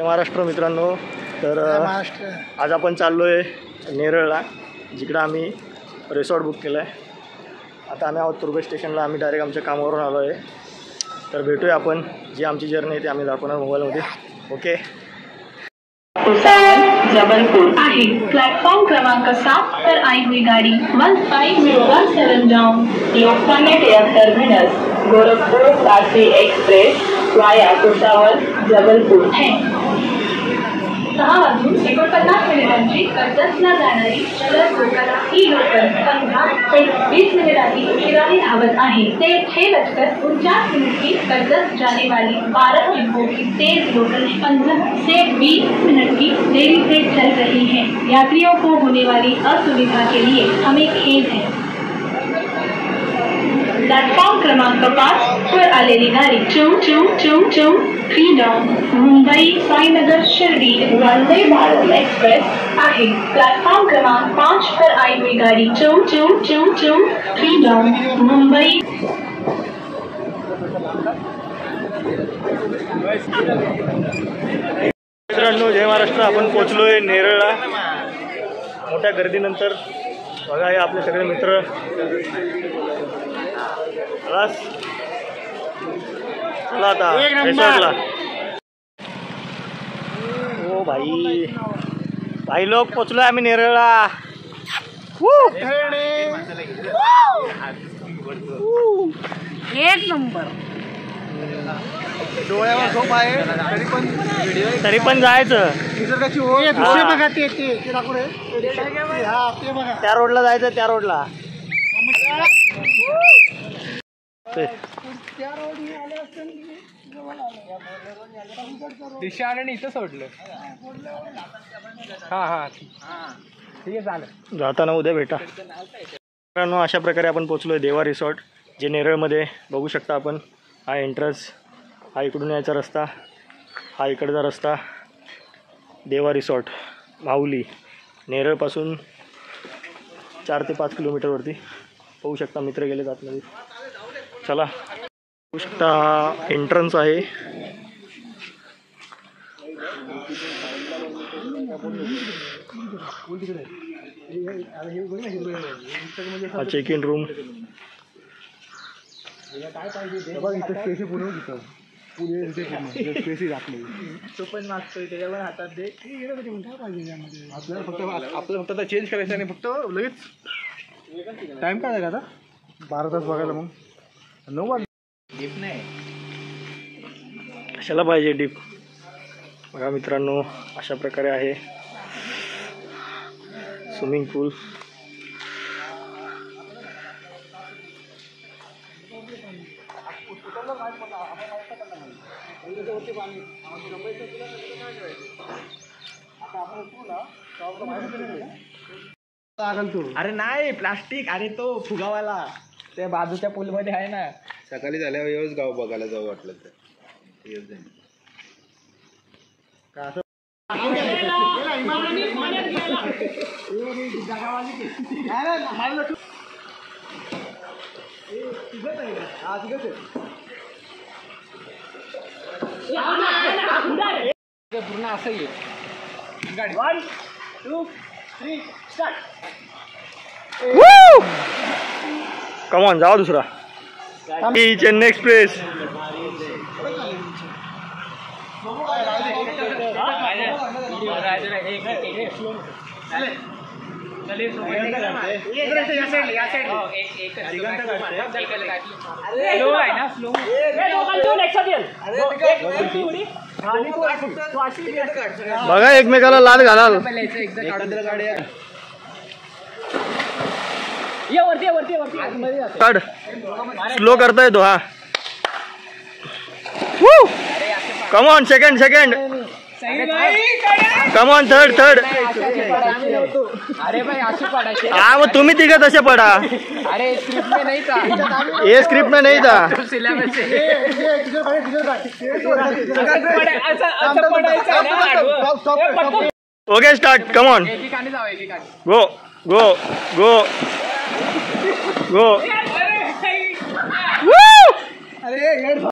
महाराष्ट्र मित्रांनो, तर आज आपण चाललो आहे नेरळला, जिकडं आम्ही रिसॉर्ट बुक केलं आहे. आता आम्ही आहोत तुर्भे स्टेशनला. आम्ही डायरेक्ट आमच्या कामावरून आलो आहे. तर भेटूया आपण, जी आमची जर्नी आहे ती आम्ही दाखवणार मोबाईलमध्ये. ओके. जबलपुर आहे. प्लॅटफॉर्म क्रमांक 7 पर आई हुई गाड़ी 1501 जाऊं लोकमान्य टिळक टर्मिनस गोरखपुर राजधानी एक्सप्रेस वाया भुसावळ जबलपूर है. 6:49 कर्जतला जाणारी जलद लोकल ही लोकल 15 ते 20 मिनिटांनी उशिराने धावत आहे. ते 6:49 की कर्जत जाने वाली 12 डिब्बों की तेज लोकल 15 से 20 मिनट की देरी से चल रही है. यात्रियों को होने वाली असुविधा के लिए हमें खेद है. प्लॅटफॉर्म क्रमांक 5 पर आलेली गाडी 3 मुंबई साईनगर शिर्डी वंदे भारत एक्सप्रेस आहे. प्लॅटफॉर्म क्रमांक 5 पर आई हुई गाड़ी 3 मुंबई. मित्रांनो, जय महाराष्ट्र. आपण पोचलोय नेरळला. मोठ्या गर्दीनंतर बघा, हे आपले सगळे मित्र. चला आता रिसॉर्टला. ओ भाई लोग पोचलोय आम्ही नेरळला. एक नंबर. डोळ्यावर झोप आहे तरी पण जायचं. निसर्गाची ओढ दुसरे बघा ते दाखव रे. ते बघा, त्या रोडला जायचं, त्या रोडला. दिशा आल्याने इथं सोडलं. हा ठीक आहे, चालेल. जाताना उद्या भेटा. मित्रांनो, अशा प्रकारे आपण पोचलोय देवा रिसॉर्ट, जे नेरळमध्ये बघू शकता आपण. हा एंट्रन्स, हा इकडून यायचा रस्ता, हा इकडचा रस्ता. देवा रिसॉर्ट माहुली, नेरळपासून 4 ते 5 किलोमीटरवरती. बघू शकता मित्र गेले आतमध्ये. चला, बघू शकता हा एंट्रन्स आहे. हा चेक इन रूम. तो पण मागतोय, त्याच्यावर हातात दे. आपल्याला फक्त आता चेंज करायचं आणि फक्त लगेच. टाइम काय आहे आता? 12 तास बघायला. मग 9 वाजले. डीप नाही कशाला पाहिजे डीप. बघा मित्रांनो, अशा प्रकारे आहे स्विमिंग पूल. अरे नाही, प्लास्टिक. अरे तो फुगावाला त्या बाजूच्या पूल मध्ये आहे ना. सकाळी झाल्यावर येऊच गाव बघायला जाऊ वाटलं तर येऊ जाईल. पूर्ण असं येईल गाडी. 1 2 3 स्टार्ट. कम ऑन, जाओ दुसरा. चेन्नई एक्सप्रेस. बघा, एकमेकाला लाद घालाल. काढ, स्लो करता येतो. हा, come on. Second. Come on. Third. अरे भाई, असे पडायचे. हा, मग तुम्ही तिघं तसे पडा. अरे स्क्रिप्ट में नहीं था. ये स्क्रिप्ट में नहीं था. Syllabus okay, start. Come on. Go.